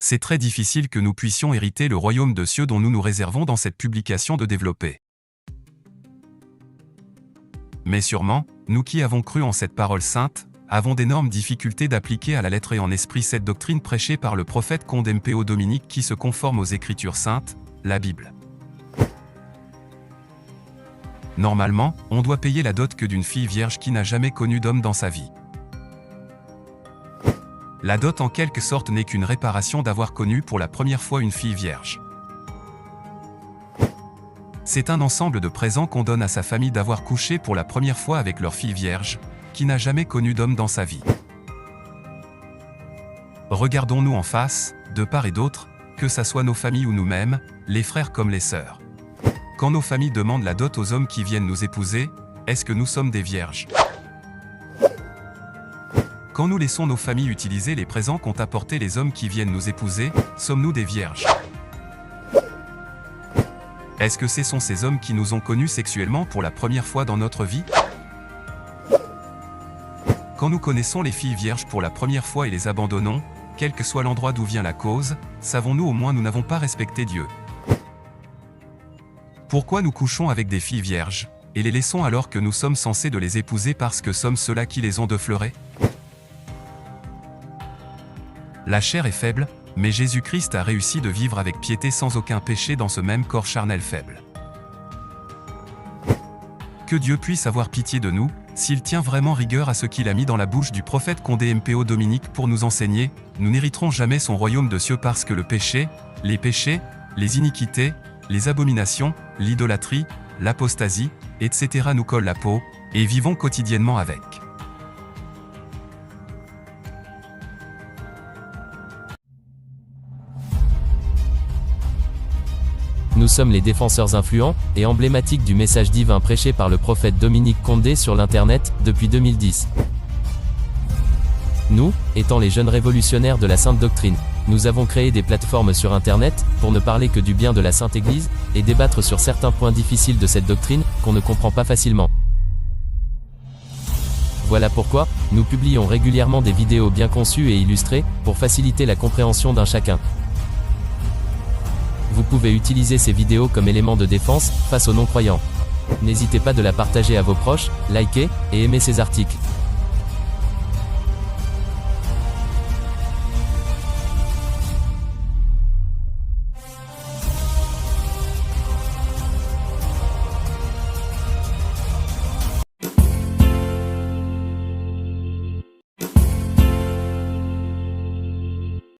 c'est très difficile que nous puissions hériter le royaume de cieux dont nous nous réservons dans cette publication de développer. Mais sûrement, nous qui avons cru en cette parole sainte, avons d'énormes difficultés d'appliquer à la lettre et en esprit cette doctrine prêchée par le prophète Conde Mpo Dominique qui se conforme aux Écritures saintes, la Bible. Normalement, on doit payer la dot que d'une fille vierge qui n'a jamais connu d'homme dans sa vie. La dot en quelque sorte n'est qu'une réparation d'avoir connu pour la première fois une fille vierge. C'est un ensemble de présents qu'on donne à sa famille d'avoir couché pour la première fois avec leur fille vierge, qui n'a jamais connu d'homme dans sa vie. Regardons-nous en face, de part et d'autre, que ça soit nos familles ou nous-mêmes, les frères comme les sœurs. Quand nos familles demandent la dot aux hommes qui viennent nous épouser, est-ce que nous sommes des vierges? Quand nous laissons nos familles utiliser les présents qu'ont apportés les hommes qui viennent nous épouser, sommes-nous des vierges? Est-ce que ce sont ces hommes qui nous ont connus sexuellement pour la première fois dans notre vie? Quand nous connaissons les filles vierges pour la première fois et les abandonnons, quel que soit l'endroit d'où vient la cause, savons-nous au moins nous n'avons pas respecté Dieu? Pourquoi nous couchons avec des filles vierges, et les laissons alors que nous sommes censés de les épouser parce que sommes ceux-là qui les ont defleurées? La chair est faible, mais Jésus-Christ a réussi de vivre avec piété sans aucun péché dans ce même corps charnel faible. Que Dieu puisse avoir pitié de nous, s'il tient vraiment rigueur à ce qu'il a mis dans la bouche du prophète Conde Mpo Dominique pour nous enseigner, nous n'hériterons jamais son royaume de cieux parce que le péché, les iniquités, les abominations, l'idolâtrie, l'apostasie, etc. nous collent la peau, et vivons quotidiennement avec. Nous sommes les défenseurs influents et emblématiques du message divin prêché par le prophète Dominique Condé sur l'Internet depuis 2010. Nous, étant les jeunes révolutionnaires de la Sainte Doctrine, nous avons créé des plateformes sur Internet pour ne parler que du bien de la Sainte Église et débattre sur certains points difficiles de cette doctrine qu'on ne comprend pas facilement. Voilà pourquoi, nous publions régulièrement des vidéos bien conçues et illustrées pour faciliter la compréhension d'un chacun. Vous pouvez utiliser ces vidéos comme élément de défense face aux non-croyants. N'hésitez pas de la partager à vos proches, liker et aimer ces articles.